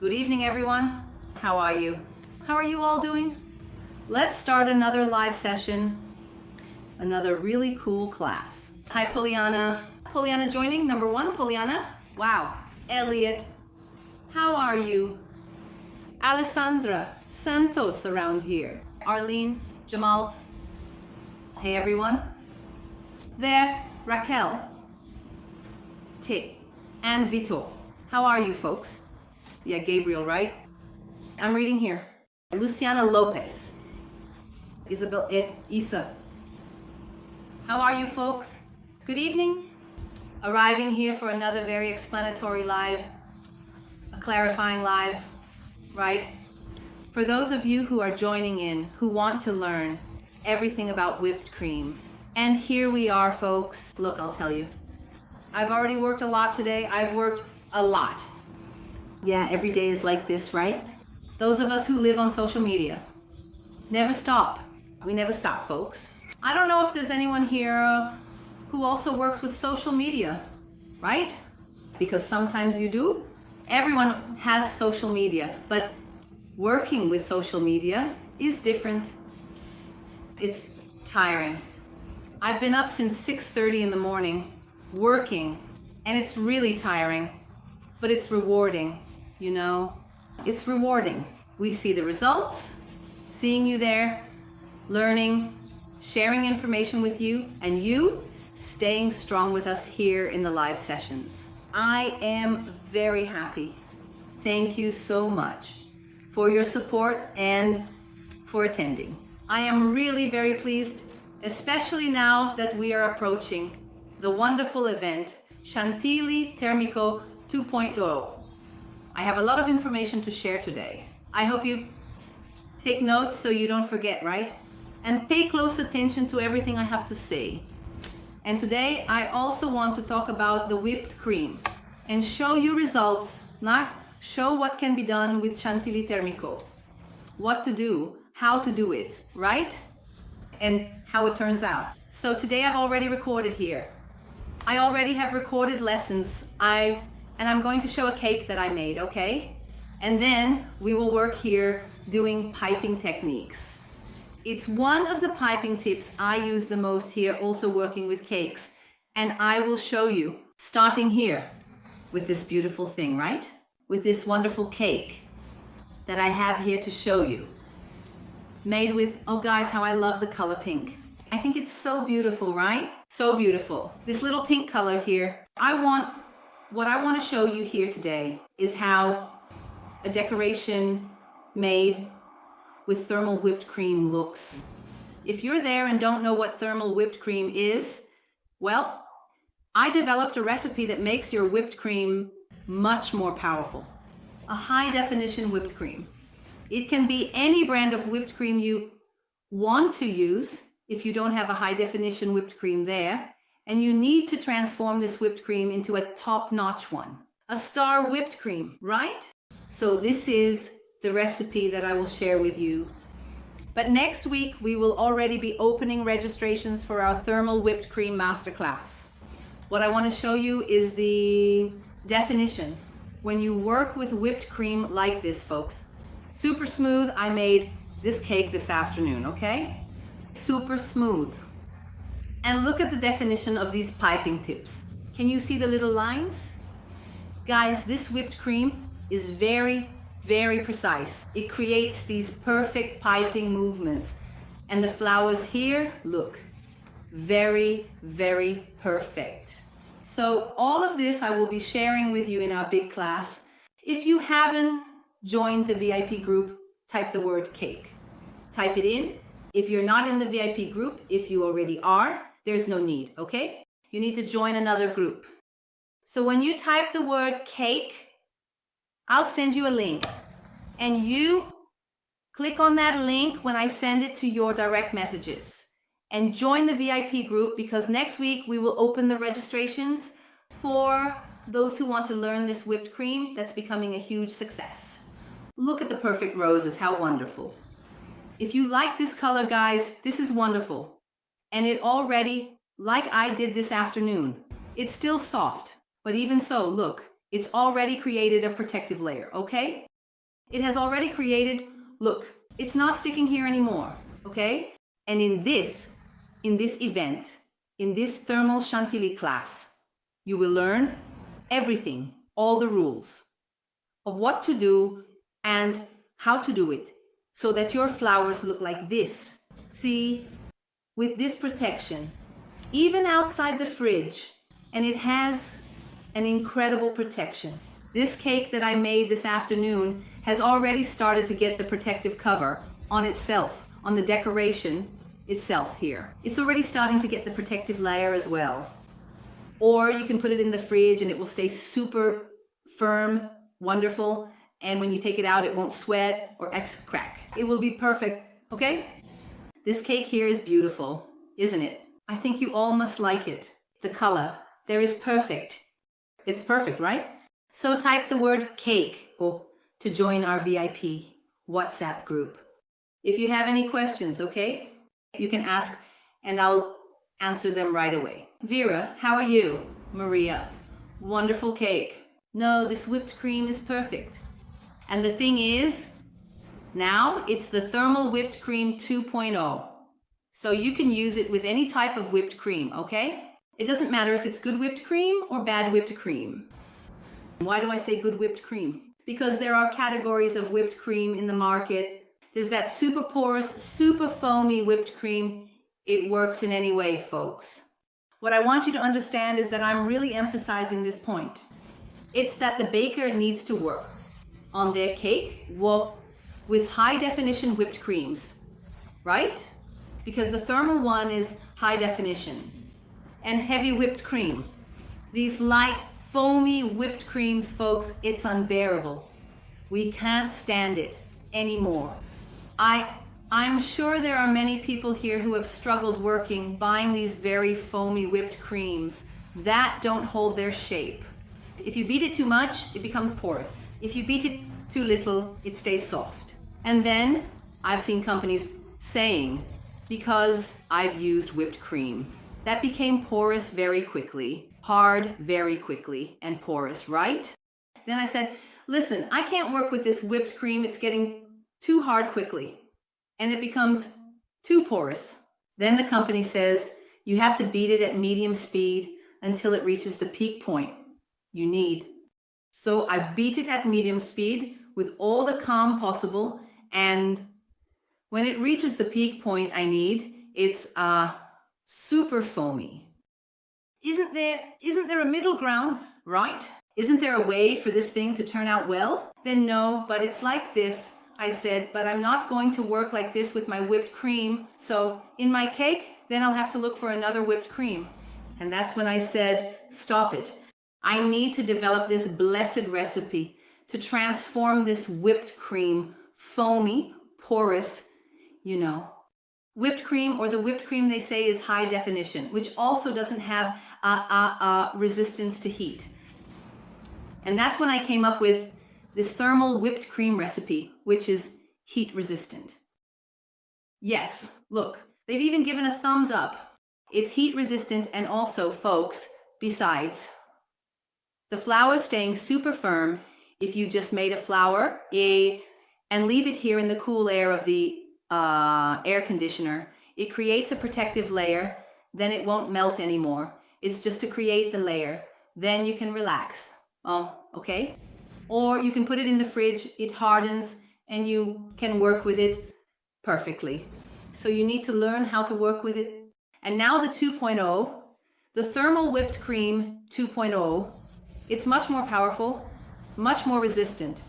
Good evening, everyone. How are you? How are you all doing? Let's start another live session, another really cool class. Hi, Poliana. Poliana joining, number one, Poliana. Wow. Elliot, how are you? Alessandra Santos around here. Arlene, Jamal. Hey, everyone. There, Raquel, Tick, and Vito. How are you, folks? Yeah, Gabriel, right? I'm reading here. Luciana Lopez. Isabel, Isa. How are you, folks? Good evening. Arriving here for another very explanatory live, a clarifying live, right? For those of you who are joining in, who want to learn everything about whipped cream. And here we are, folks. Look, I'll tell you. I've already worked a lot today. I've worked a lot. Yeah, every day is like this, right? Those of us who live on social media never stop. We never stop, folks. I don't know if there's anyone here who also works with social media, right? Because sometimes you do. Everyone has social media, but working with social media is different. It's tiring. I've been up since 6:30 in the morning working, and it's really tiring, but it's rewarding, you know? It's rewarding. We see the results, seeing you there, learning, sharing information with you, and you staying strong with us here in the live sessions. I am very happy. Thank you so much for your support and for attending. I am really very pleased, especially now that we are approaching the wonderful event, Chantilly Termico 2.0. I have a lot of information to share today. I hope you take notes so you don't forget, right? And pay close attention to everything I have to say. And today I also want to talk about the whipped cream and show you results, not show what can be done with Chantilly Termico. What to do, how to do it, right? And how it turns out. So today I've already recorded here. I already have recorded lessons. And I'm going to show a cake that I made, okay? And then we will work here doing piping techniques. It's one of the piping tips I use the most here, also working with cakes. And I will show you, starting here with this beautiful thing, right? With this wonderful cake that I have here to show you. Made with, oh guys, how I love the color pink. I think it's so beautiful, right? So beautiful. This little pink color here. What I want to show you here today is how a decoration made with thermal whipped cream looks. If you're there and don't know what thermal whipped cream is, well, I developed a recipe that makes your whipped cream much more powerful. A high definition whipped cream. It can be any brand of whipped cream you want to use if you don't have a high definition whipped cream there. And you need to transform this whipped cream into a top-notch one. A star whipped cream, right? So this is the recipe that I will share with you. But next week, we will already be opening registrations for our thermal whipped cream masterclass. What I want to show you is the definition. When you work with whipped cream like this, folks, super smooth. I made this cake this afternoon, okay? Super smooth. And look at the definition of these piping tips. Can you see the little lines? Guys, this whipped cream is very, very precise. It creates these perfect piping movements. And the flowers here, look, very, very perfect. So all of this I will be sharing with you in our big class. If you haven't joined the VIP group, type the word cake. Type it in. If you're not in the VIP group, if you already are, there's no need, okay? You need to join another group. So when you type the word cake, I'll send you a link. And you click on that link when I send it to your direct messages. And join the VIP group, because next week we will open the registrations for those who want to learn this whipped cream that's becoming a huge success. Look at the perfect roses, how wonderful. If you like this color, guys, this is wonderful. And it already, like I did this afternoon, it's still soft, but even so, look, it's already created a protective layer, okay? It has already created, look, it's not sticking here anymore, okay? And in this event, in this thermal chantilly class, you will learn everything, all the rules of what to do and how to do it so that your flowers look like this. See, with this protection, even outside the fridge, and it has an incredible protection. This cake that I made this afternoon has already started to get the protective cover on itself, on the decoration itself here. It's already starting to get the protective layer as well. Or you can put it in the fridge and it will stay super firm, wonderful, and when you take it out, it won't sweat or crack. It will be perfect, okay? This cake here is beautiful, isn't it? I think you all must like it. The color, there is perfect. It's perfect, right? So type the word cake to join our VIP WhatsApp group. If you have any questions, okay, you can ask and I'll answer them right away. Vera, how are you? Maria, wonderful cake. No, this whipped cream is perfect. And the thing is, now it's the thermal whipped cream 2.0. So you can use it with any type of whipped cream, okay? It doesn't matter if it's good whipped cream or bad whipped cream. Why do I say good whipped cream? Because there are categories of whipped cream in the market. There's that super porous, super foamy whipped cream. It works in any way, folks. What I want you to understand is that I'm really emphasizing this point. It's that the baker needs to work on their cake with high definition whipped creams, right? Because the thermal one is high definition and heavy whipped cream. These light, foamy whipped creams, folks, it's unbearable. We can't stand it anymore. I'm sure there are many people here who have struggled buying these very foamy whipped creams that don't hold their shape. If you beat it too much, it becomes porous. If you beat it too little, it stays soft. And then I've seen companies saying, because I've used whipped cream, that became porous very quickly, hard very quickly, and porous, right? Then I said, listen, I can't work with this whipped cream. It's getting too hard quickly, and it becomes too porous. Then the company says, you have to beat it at medium speed until it reaches the peak point you need. So I beat it at medium speed with all the calm possible, and when it reaches the peak point I need, it's super foamy. Isn't there a middle ground, right? Isn't there a way for this thing to turn out well? Then no, but it's like this. I said, but I'm not going to work like this with my whipped cream. So in my cake, then I'll have to look for another whipped cream. And that's when I said, stop it. I need to develop this blessed recipe to transform this whipped cream, foamy, porous, whipped cream, or the whipped cream they say is high definition, which also doesn't have resistance to heat. And that's when I came up with this thermal whipped cream recipe, which is heat resistant. Yes, look, they've even given a thumbs up. It's heat resistant, and also, folks, besides, the flour staying super firm. If you just made a flour and leave it here in the cool air of the air conditioner, it creates a protective layer. Then it won't melt anymore. It's just to create the layer. Then you can relax. Oh, okay? Or you can put it in the fridge, it hardens, and you can work with it perfectly. So you need to learn how to work with it. And now the 2.0, the thermal whipped cream 2.0, it's much more powerful, much more resistant,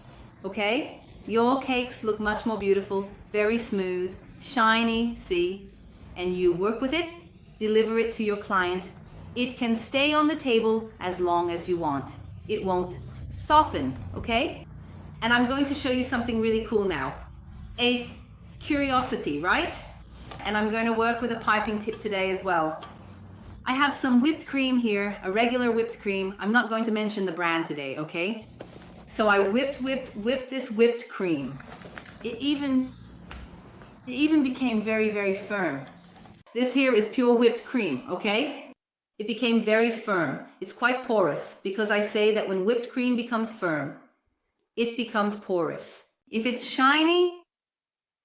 okay? Your cakes look much more beautiful, very smooth, shiny, see? And you work with it, deliver it to your client. It can stay on the table as long as you want. It won't soften, okay? And I'm going to show you something really cool now. A curiosity, right? And I'm going to work with a piping tip today as well. I have some whipped cream here, a regular whipped cream. I'm not going to mention the brand today, okay? So I whipped this whipped cream. It even became very, very firm. This here is pure whipped cream, okay? It became very firm. It's quite porous because I say that when whipped cream becomes firm, it becomes porous. If it's shiny,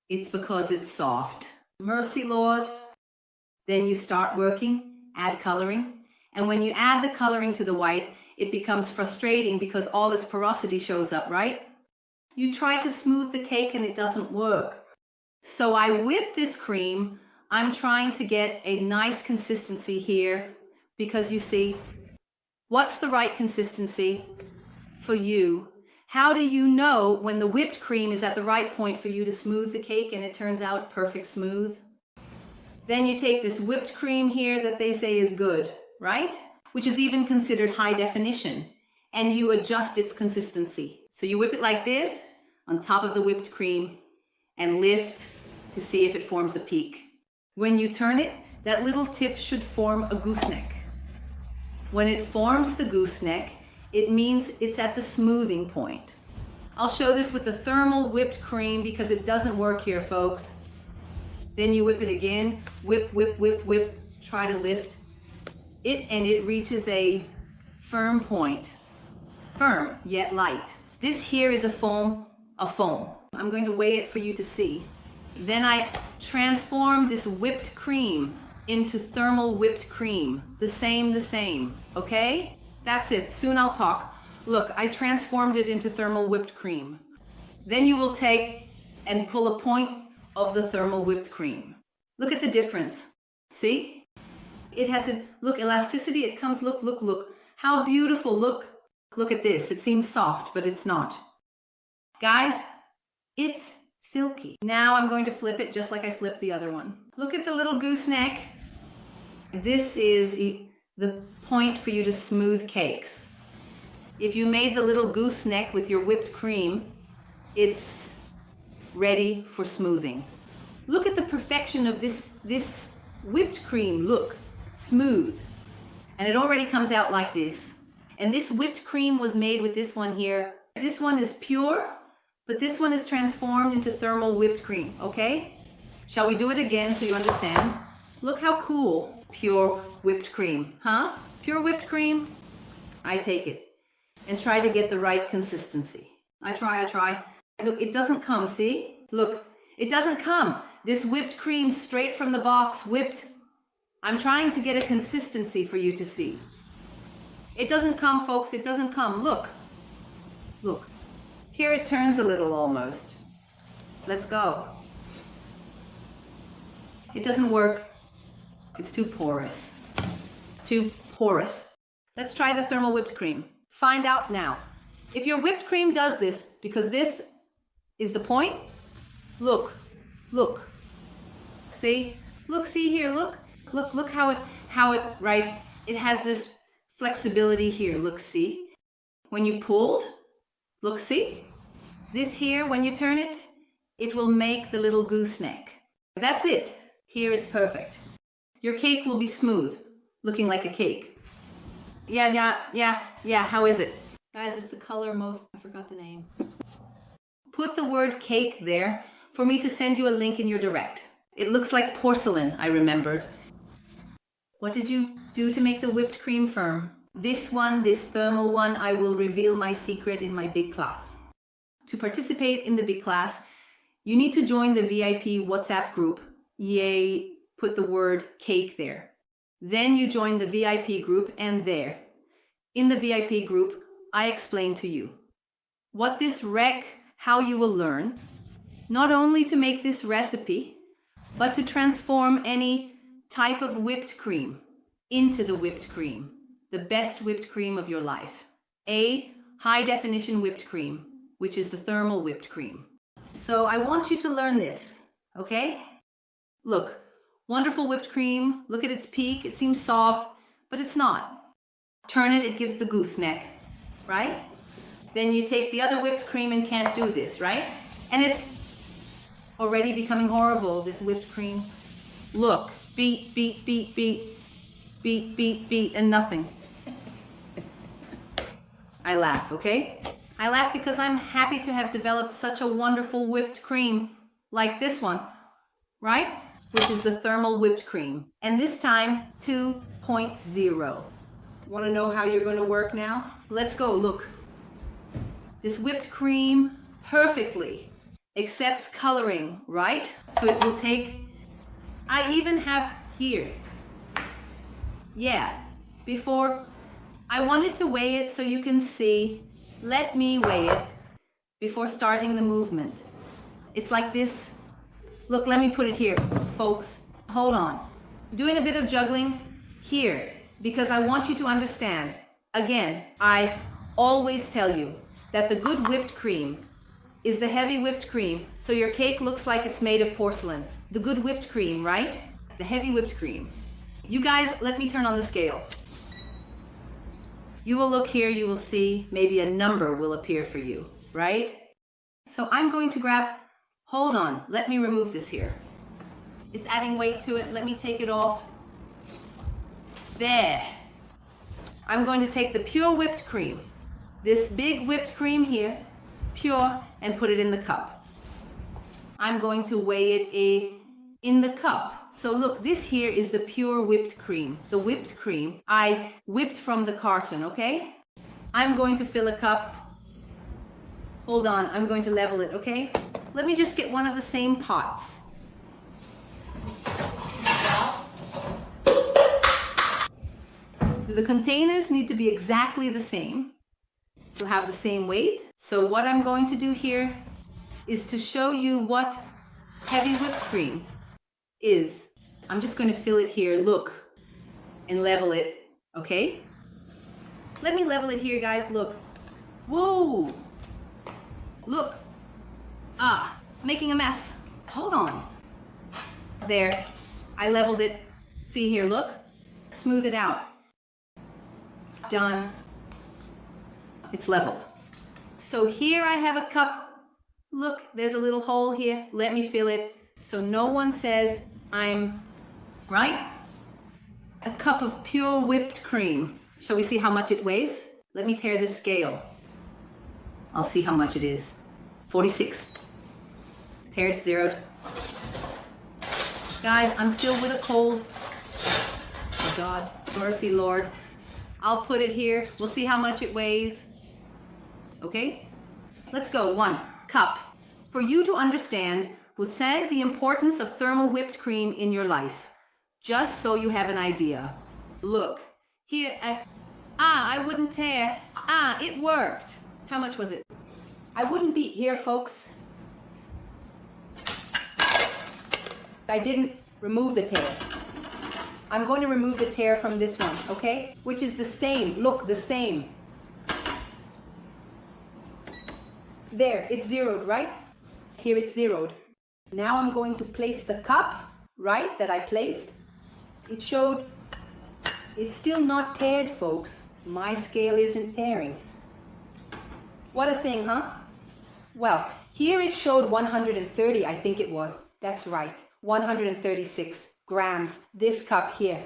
it's because it's soft. Mercy, Lord. Then you start working, add coloring. And when you add the coloring to the white, it becomes frustrating because all its porosity shows up, right? You try to smooth the cake and it doesn't work. So I whip this cream. I'm trying to get a nice consistency here because you see, what's the right consistency for you? How do you know when the whipped cream is at the right point for you to smooth the cake and it turns out perfect smooth? Then you take this whipped cream here that they say is good, right? Which is even considered high definition, and you adjust its consistency. So you whip it like this on top of the whipped cream and lift to see if it forms a peak. When you turn it, that little tip should form a gooseneck. When it forms the gooseneck, it means it's at the smoothing point. I'll show this with the thermal whipped cream because it doesn't work here, folks. Then you whip it again, whip, whip, whip, whip, try to lift it, and it reaches a firm point. Firm, yet light. This here is a foam. I'm going to weigh it for you to see. Then I transform this whipped cream into thermal whipped cream. The same, okay? That's it, soon I'll talk. Look, I transformed it into thermal whipped cream. Then you will take and pull a point of the thermal whipped cream. Look at the difference. See? It has a, look, elasticity, it comes, look. How beautiful, look at this. It seems soft, but it's not. Guys, it's silky. Now I'm going to flip it just like I flipped the other one. Look at the little gooseneck. This is the point for you to smooth cakes. If you made the little gooseneck with your whipped cream, it's ready for smoothing. Look at the perfection of this whipped cream. Look, smooth. And it already comes out like this. And this whipped cream was made with this one here. This one is pure, but this one is transformed into thermal whipped cream, okay? Shall we do it again so you understand? Look how cool. Pure whipped cream, huh? Pure whipped cream. I take it and try to get the right consistency. I try. Look, it doesn't come, see? Look, it doesn't come. This whipped cream straight from the box, whipped. I'm trying to get a consistency for you to see. It doesn't come, folks, it doesn't come. Look. Here it turns a little almost. Let's go. It doesn't work. It's too porous. Let's try the thermal whipped cream. Find out now. If your whipped cream does this, because this is the point, look. See? Look, see here, look how it, right? It has this flexibility here. Look, see? When you pulled, look, see? This here, when you turn it, it will make the little gooseneck. That's it. Here it's perfect. Your cake will be smooth, looking like a cake. Yeah, how is it? Guys, it's the color most, I forgot the name. Put the word cake there for me to send you a link in your direct. It looks like porcelain, I remembered. What did you do to make the whipped cream firm? This one, this thermal one, I will reveal my secret in my big class. To participate in the big class, you need to join the VIP WhatsApp group. Yay, put the word cake there. Then you join the VIP group, and there, in the VIP group, I explain to you what this how you will learn, not only to make this recipe, but to transform any type of whipped cream into the whipped cream, the best whipped cream of your life. A high definition whipped cream, which is the thermal whipped cream. So I want you to learn this, okay? Look, wonderful whipped cream. Look at its peak. It seems soft, but it's not. Turn it, it gives the gooseneck, right? Then you take the other whipped cream and can't do this, right? And it's already becoming horrible, this whipped cream. Look, beat, and nothing. I laugh, okay? I laugh because I'm happy to have developed such a wonderful whipped cream like this one, right? Which is the thermal whipped cream. And this time, 2.0. Want to know how you're going to work now? Let's go, look. This whipped cream perfectly accepts coloring, right? So it will take, I even have here. Yeah, before, I wanted to weigh it so you can see. Let me weigh it before starting the movement. It's like this. Look, let me put it here, folks. Hold on. Doing a bit of juggling here because I want you to understand. Again, I always tell you that the good whipped cream is the heavy whipped cream, so your cake looks like it's made of porcelain. The good whipped cream, right? The heavy whipped cream. You guys, let me turn on the scale. You will look here, you will see maybe a number will appear for you, right? So I'm going to grab, hold on, let me remove this here. It's adding weight to it, let me take it off. There. I'm going to take the pure whipped cream, this big whipped cream here, pure, and put it in the cup. I'm going to weigh it in the cup. So look, this here is the pure whipped cream. The whipped cream I whipped from the carton, okay? I'm going to fill a cup. Hold on, I'm going to level it, okay? Let me just get one of the same pots. The containers need to be exactly the same to have the same weight. So what I'm going to do here is to show you what heavy whipped cream is. I'm just going to fill it here, look, and level it, okay? Let me level it here, guys, look. Whoa! Look. Making a mess. Hold on. There, I leveled it. See here, look. Smooth it out. Done. It's leveled. So here I have a cup. Look, there's a little hole here. Let me fill it so no one says I'm right. A cup of pure whipped cream. Shall we see how much it weighs? Let me tear this scale. I'll see how much it is. 46. Tear it, zeroed. Guys, I'm still with a cold. Oh God, mercy Lord. I'll put it here. We'll see how much it weighs. Okay? Let's go. 1 cup. For you to understand, we'll say the importance of thermal whipped cream in your life. Just so you have an idea. Look. Here. I wouldn't tear. It worked. How much was it? I wouldn't be here, folks. I didn't remove the tear. I'm going to remove the tear from this one, okay? Which is the same. Look, the same. There, it's zeroed, right? Here it's zeroed. Now I'm going to place the cup, right, that I placed. It showed, it's still not teared, folks. My scale isn't tearing. What a thing, huh? Well, here it showed 130, I think it was. That's right, 136 grams, this cup here.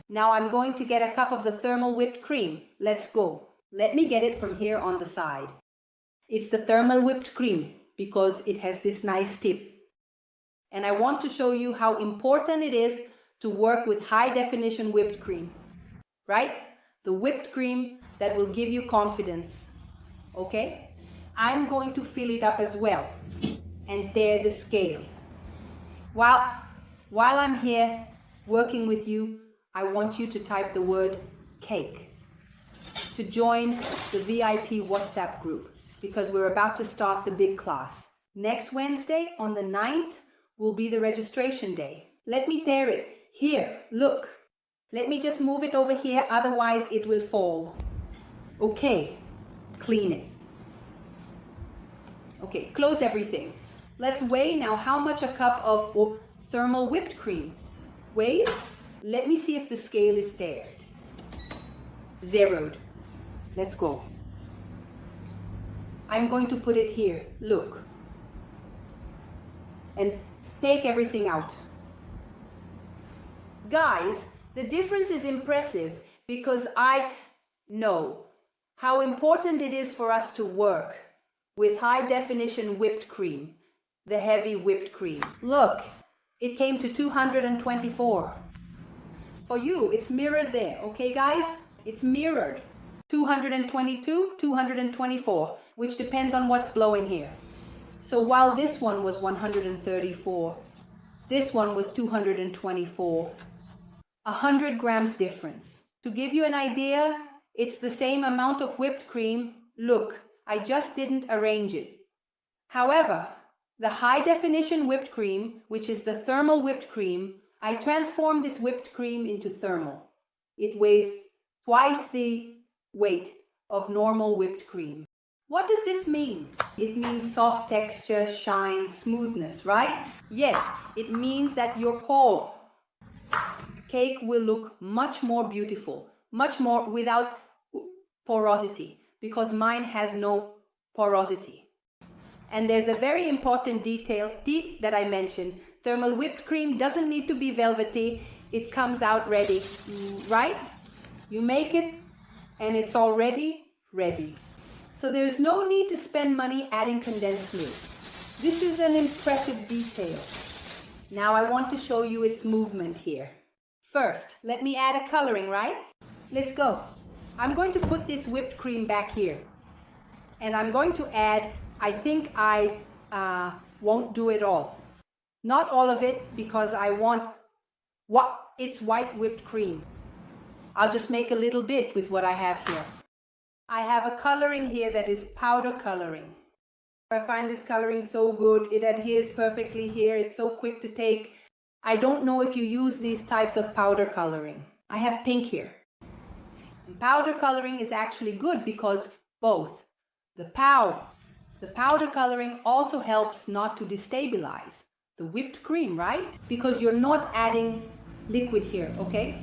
Now I'm going to get a cup of the thermal whipped cream. Let's go. Let me get it from here on the side. It's the thermal whipped cream because it has this nice tip. And I want to show you how important it is to work with high definition whipped cream, right? The whipped cream that will give you confidence, okay? I'm going to fill it up as well and tear the scale. While I'm here working with you, I want you to type the word cake to join the VIP WhatsApp group because we're about to start the big class. Next Wednesday on the 9th will be the registration day. Let me tear it. Here, look. Let me just move it over here, otherwise it will fall. Okay, clean it. Okay, close everything. Let's weigh now how much a cup of thermal whipped cream weighs. Let me see if the scale is teared. Zeroed. Let's go. I'm going to put it here. Look. And take everything out. Guys, the difference is impressive because I know how important it is for us to work with high definition whipped cream, the heavy whipped cream. Look, it came to 224. For you, it's mirrored there, okay guys? It's mirrored. 222, 224, which depends on what's blowing here. So while this one was 134, this one was 224. 100 grams difference. To give you an idea, it's the same amount of whipped cream. Look, I just didn't arrange it. However, the high definition whipped cream, which is the thermal whipped cream, I transformed this whipped cream into thermal. It weighs twice the weight of normal whipped cream. What does this mean? It means soft texture, shine, smoothness, right? Yes, it means that your cake will look much more beautiful, much more without porosity, because mine has no porosity. And there's a very important detail that I mentioned. Thermal whipped cream doesn't need to be velvety. It comes out ready, right? You make it and it's already ready. So there's no need to spend money adding condensed milk. This is an impressive detail. Now I want to show you its movement here. First, let me add a coloring, right? Let's go. I'm going to put this whipped cream back here. And I'm going to add, I think I won't do it all. Not all of it, because I want it's white whipped cream. I'll just make a little bit with what I have here. I have a coloring here that is powder coloring. I find this coloring so good. It adheres perfectly here. It's so quick to take. I don't know if you use these types of powder coloring. I have pink here. And powder coloring is actually good because both the powder coloring also helps not to destabilize the whipped cream, right? Because you're not adding liquid here, okay?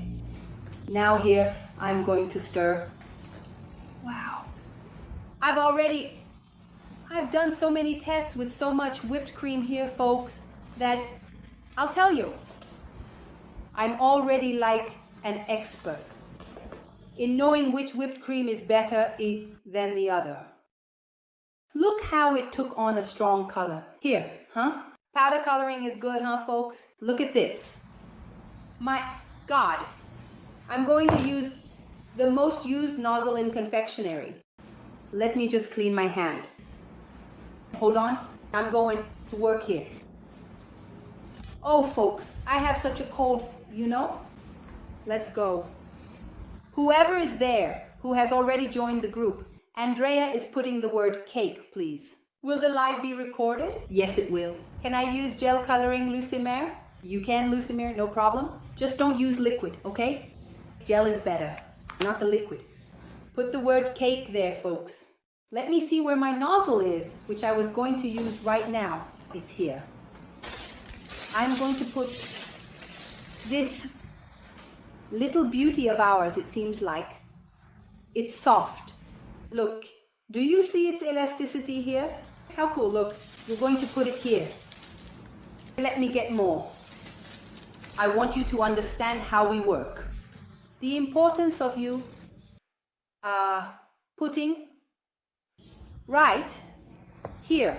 Now here, I'm going to stir. Wow. I've done so many tests with so much whipped cream here, folks, that I'll tell you, I'm already like an expert in knowing which whipped cream is better than the other. Look how it took on a strong color. Here, huh? Powder coloring is good, huh, folks? Look at this. My God, I'm going to use the most used nozzle in confectionery. Let me just clean my hand. Hold on, I'm going to work here. Oh, folks, I have such a cold, you know? Let's go. Whoever is there who has already joined the group, Andrea is putting the word cake, please. Will the live be recorded? Yes, it will. Can I use gel coloring, Lucimere? You can, Lucimere, no problem. Just don't use liquid, okay? Gel is better, not the liquid. Put the word cake there, folks. Let me see where my nozzle is, which I was going to use right now. It's here. I'm going to put this little beauty of ours, it seems like. It's soft. Look, do you see its elasticity here? How cool, look, we're going to put it here. Let me get more. I want you to understand how we work. The importance of you putting right here,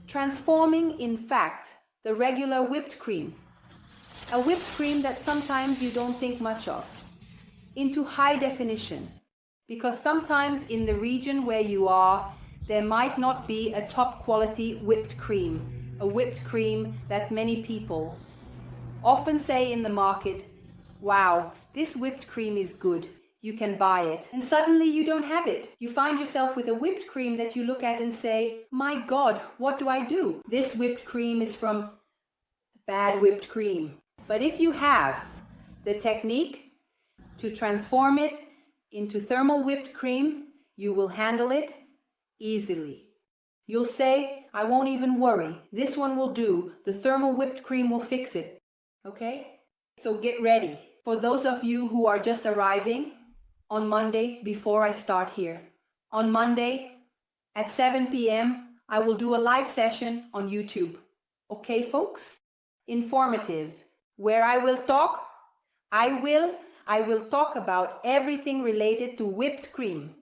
transforming, in fact, the regular whipped cream, a whipped cream that sometimes you don't think much of, into high definition. Because sometimes in the region where you are, there might not be a top quality whipped cream, a whipped cream that many people often say in the market, wow, this whipped cream is good. You can buy it. And suddenly you don't have it. You find yourself with a whipped cream that you look at and say, my God, what do I do? This whipped cream is from bad whipped cream. But if you have the technique to transform it into thermal whipped cream, you will handle it easily. You'll say, I won't even worry. This one will do. The thermal whipped cream will fix it. Okay? So get ready. For those of you who are just arriving, on Monday, before I start here, on Monday at 7 p.m., I will do a live session on YouTube. Okay, folks? Informative, where I will talk about everything related to whipped cream.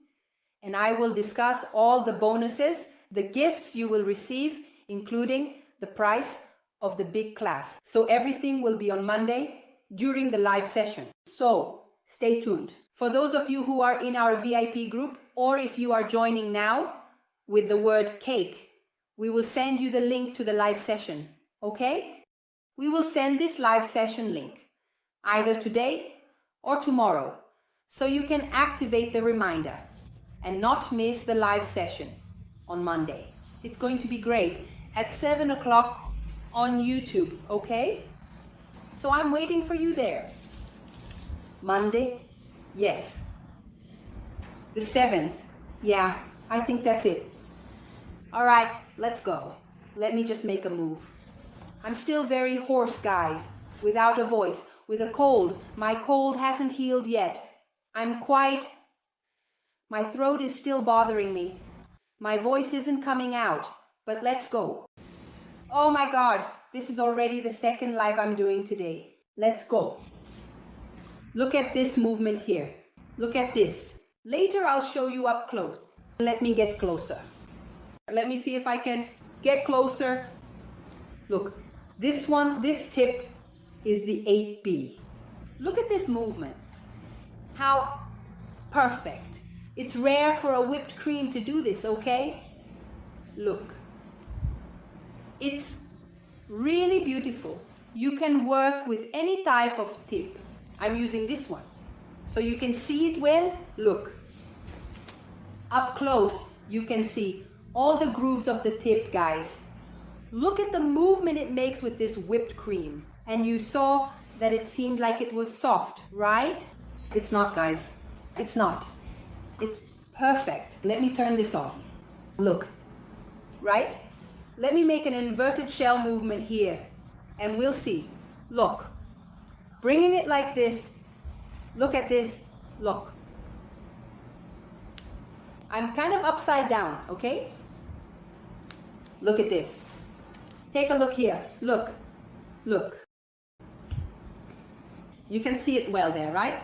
And I will discuss all the bonuses, the gifts you will receive, including the price of the big class. So everything will be on Monday during the live session. So stay tuned. For those of you who are in our VIP group, or if you are joining now with the word cake, we will send you the link to the live session, okay? We will send this live session link either today or tomorrow so you can activate the reminder and not miss the live session on Monday. It's going to be great at 7 o'clock on YouTube, okay? So I'm waiting for you there. Monday? Yes. The 7th? Yeah, I think that's it. All right, let's go. Let me just make a move. I'm still very hoarse, guys, without a voice, with a cold. My cold hasn't healed yet. My throat is still bothering me. My voice isn't coming out, but let's go. Oh my God, this is already the second live I'm doing today. Let's go. Look at this movement here. Look at this. Later I'll show you up close. Let me get closer. Let me see if I can get closer. Look, this tip is the 8B. Look at this movement. How perfect. It's rare for a whipped cream to do this, okay? Look. It's really beautiful. You can work with any type of tip. I'm using this one. So you can see it well. Look. Up close, you can see all the grooves of the tip, guys. Look at the movement it makes with this whipped cream. And you saw that it seemed like it was soft, right? It's not, guys. It's not. It's perfect. Let me turn this off. Look. Right? Let me make an inverted shell movement here. And we'll see. Look. Bringing it like this. Look at this. Look. I'm kind of upside down, okay? Look at this. Take a look here. Look. Look. You can see it well there, right?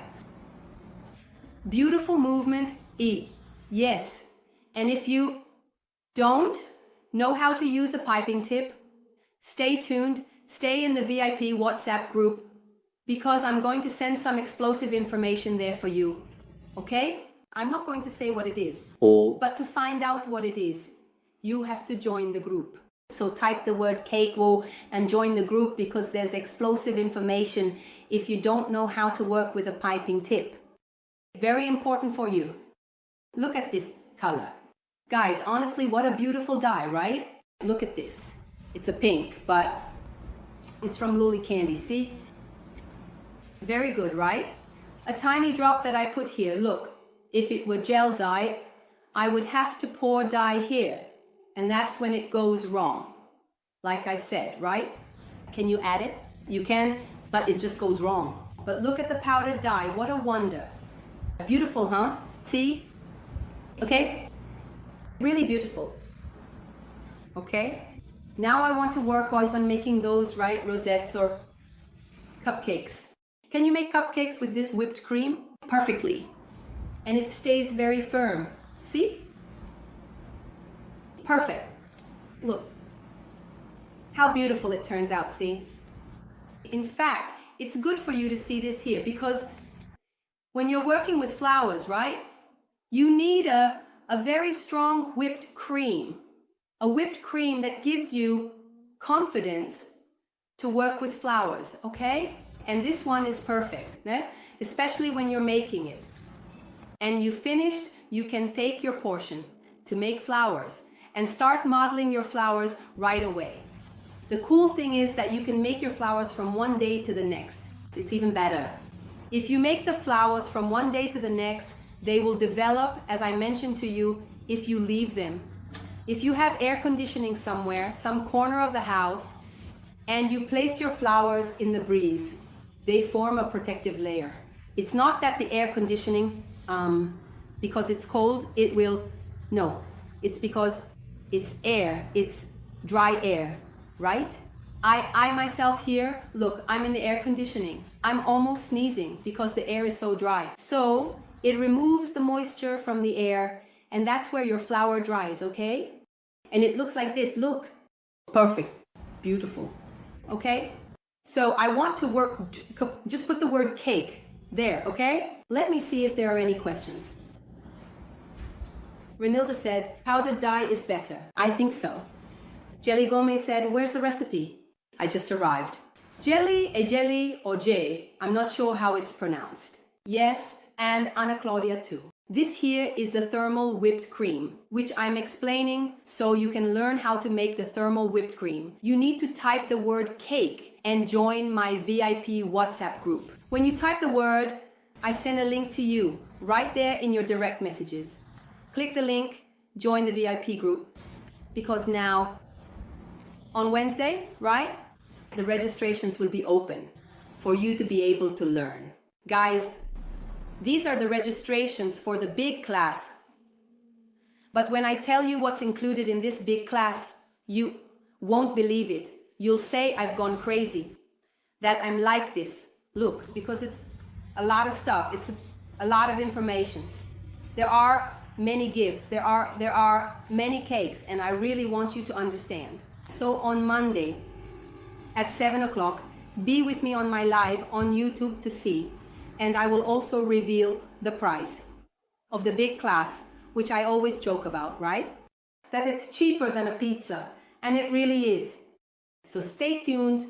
Beautiful movement. E. Yes. And if you don't know how to use a piping tip, stay tuned. Stay in the VIP WhatsApp group because I'm going to send some explosive information there for you. Okay? I'm not going to say what it is. But to find out what it is, you have to join the group. So type the word Keiko and join the group because there's explosive information if you don't know how to work with a piping tip. Very important for you. Look at this color. Guys, honestly, what a beautiful dye, right? Look at this. It's a pink, but it's from Lily Candy, see? Very good, right? A tiny drop that I put here. Look, if it were gel dye, I would have to pour dye here. And that's when it goes wrong. Like I said, right? Can you add it? You can, but it just goes wrong. But look at the powdered dye. What a wonder. Beautiful, huh? See? Okay? Really beautiful. Okay? Now I want to work on making those, right, rosettes or cupcakes. Can you make cupcakes with this whipped cream? Perfectly. And it stays very firm. See? Perfect. Look. How beautiful it turns out, see? In fact, it's good for you to see this here because when you're working with flowers, right, you need a very strong whipped cream. A whipped cream that gives you confidence to work with flowers, okay? And this one is perfect, especially when you're making it. And you finished, you can take your portion to make flowers and start modeling your flowers right away. The cool thing is that you can make your flowers from one day to the next. It's even better. If you make the flowers from one day to the next, they will develop, as I mentioned to you, if you leave them. If you have air conditioning somewhere, some corner of the house, and you place your flowers in the breeze, they form a protective layer. It's not that the air conditioning, because it's cold, it will, no. It's because it's air, it's dry air, right? I myself here, look, I'm in the air conditioning. I'm almost sneezing because the air is so dry. So it removes the moisture from the air, and that's where your flower dries, okay? And it looks like this, look. Perfect, beautiful, okay? So I want to work, just put the word cake there, okay? Let me see if there are any questions. Renilda said, powdered dye is better. I think so. Jelly Gomez said, where's the recipe? I just arrived. Jelly, a jelly, or J, I'm not sure how it's pronounced. Yes, and Ana Claudia too. This here is the thermal whipped cream, which I'm explaining so you can learn how to make the thermal whipped cream. You need to type the word cake and join my VIP WhatsApp group. When you type the word, I send a link to you right there in your direct messages. Click the link, join the VIP group, because now on Wednesday, right, the registrations will be open for you to be able to learn. Guys, these are the registrations for the big class. But when I tell you what's included in this big class, you won't believe it. You'll say I've gone crazy, that I'm like this. Look, because it's a lot of stuff. It's a lot of information. There are many gifts. There are many cakes, and I really want you to understand. So on Monday at 7 o'clock, be with me on my live on YouTube to see. And I will also reveal the price of the big class, which I always joke about, right? That it's cheaper than a pizza, and it really is. So stay tuned,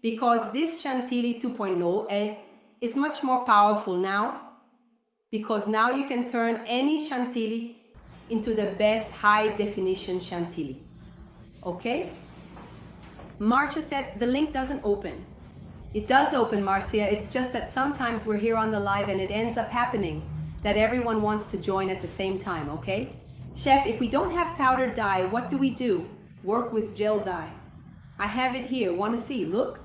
because this Chantilly 2.0 is much more powerful now, because now you can turn any Chantilly into the best high definition Chantilly. Okay? Marcia said the link doesn't open. It does open, Marcia. It's just that sometimes we're here on the live and it ends up happening that everyone wants to join at the same time, okay? Chef, if we don't have powdered dye, what do we do? Work with gel dye. I have it here. Want to see? Look.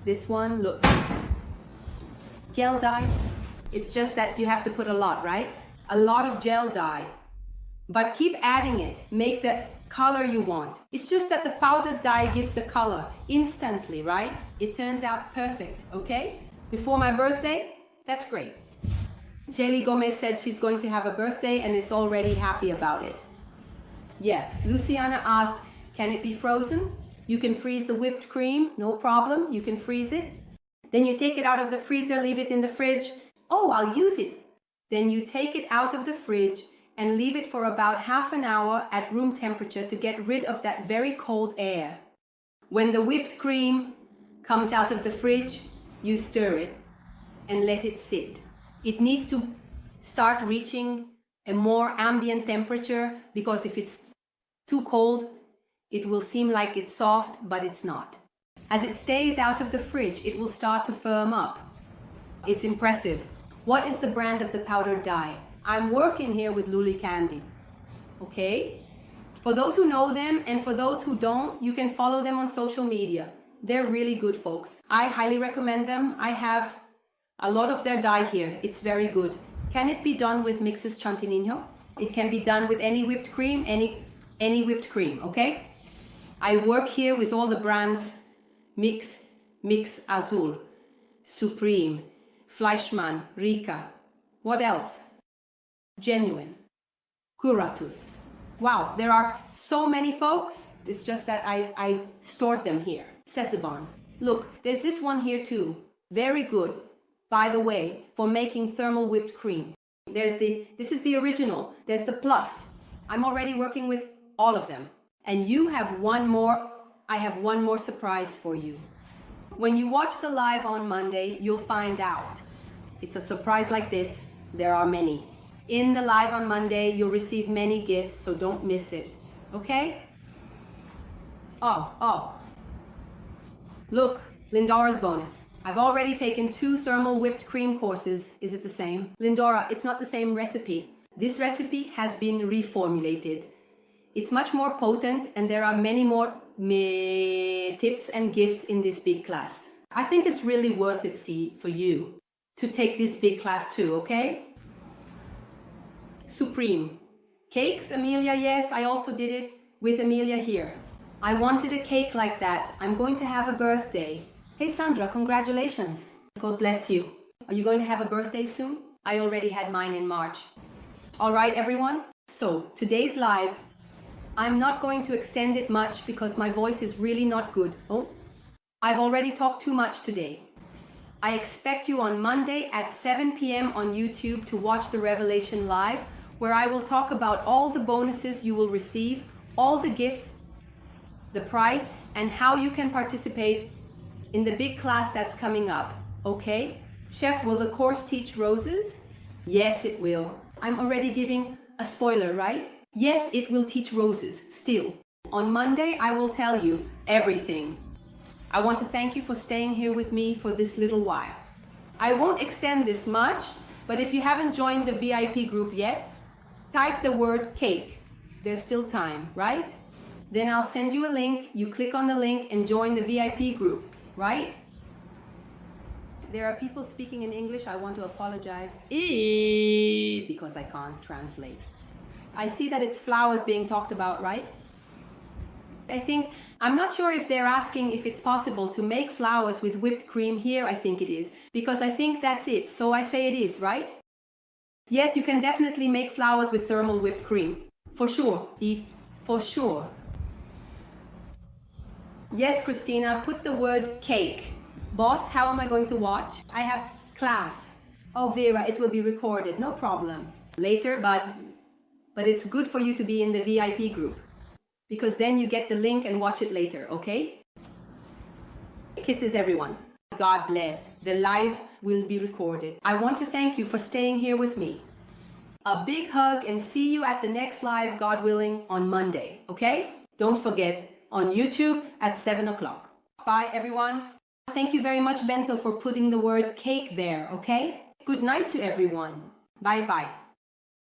This one, look. Gel dye. It's just that you have to put a lot, right? A lot of gel dye. But keep adding it. Make the color you want. It's just that the powdered dye gives the color instantly, right? It turns out perfect, okay? Before my birthday, that's great. Jelly Gomez said she's going to have a birthday and is already happy about it. Yeah, Luciana asked, can it be frozen? You can freeze the whipped cream, no problem. You can freeze it. Then you take it out of the freezer, leave it in the fridge. Oh, I'll use it. Then you take it out of the fridge and leave it for about half an hour at room temperature to get rid of that very cold air. When the whipped cream comes out of the fridge, you stir it and let it sit. It needs to start reaching a more ambient temperature, because if it's too cold, it will seem like it's soft, but it's not. As it stays out of the fridge, it will start to firm up. It's impressive. What is the brand of the powdered dye? I'm working here with Luli Candy, okay? For those who know them and for those who don't, you can follow them on social media. They're really good folks. I highly recommend them. I have a lot of their dye here. It's very good. Can it be done with Mixes Chantininho? It can be done with any whipped cream, any whipped cream, okay? I work here with all the brands Mix Azul, Supreme, Fleischmann, Rika. What else? Genuine, Curatus. Wow, there are so many folks. It's just that I stored them here. Cesibon. Look, there's this one here too. Very good, by the way, for making thermal whipped cream. This is the original. There's the plus. I'm already working with all of them. And you have one more. I have one more surprise for you. When you watch the live on Monday, you'll find out. It's a surprise like this. There are many. In the live on Monday, you'll receive many gifts, so don't miss it. Okay? Oh. Look, Lindora's bonus. I've already taken 2 thermal whipped cream courses. Is it the same? Lindora, it's not the same recipe. This recipe has been reformulated. It's much more potent, and there are many more tips and gifts in this big class. I think it's really worth it, for you to take this big class too, okay? Supreme. Cakes, Amelia, yes, I also did it with Amelia here. I wanted a cake like that. I'm going to have a birthday. Hey Sandra, congratulations. God bless you. Are you going to have a birthday soon? I already had mine in March. All right, everyone. So today's live, I'm not going to extend it much because my voice is really not good. Oh, I've already talked too much today. I expect you on Monday at 7 p.m. on YouTube to watch the Revelation Live, where I will talk about all the bonuses you will receive all the gifts, the price, and how you can participate in the big class that's coming up, okay? Chef, will the course teach roses? Yes, it will. I'm already giving a spoiler, right? Yes, it will teach roses, still. On Monday, I will tell you everything. I want to thank you for staying here with me for this little while. I won't extend this much, but if you haven't joined the VIP group yet, type the word cake. There's still time, right? Then I'll send you a link. You click on the link and join the VIP group, right? There are people speaking in English. I want to apologize because I can't translate. I see that it's flowers being talked about, right? I'm not sure if they're asking if it's possible to make flowers with whipped cream here. I think it is, because I think that's it. So I say it is, right? Yes, you can definitely make flowers with thermal whipped cream. For sure, Eve, for sure. Yes, Christina, put the word cake. Boss, how am I going to watch? I have class. Oh, Vera, it will be recorded, no problem. Later, but it's good for you to be in the VIP group, because then you get the link and watch it later, okay? Kisses, everyone. God bless. The live will be recorded. I want to thank you for staying here with me. A big hug, and see you at the next live, God willing, on Monday, okay? Don't forget, on YouTube at 7 o'clock. Bye, everyone. Thank you very much, Bento, for putting the word cake there, okay? Good night to everyone. Bye-bye.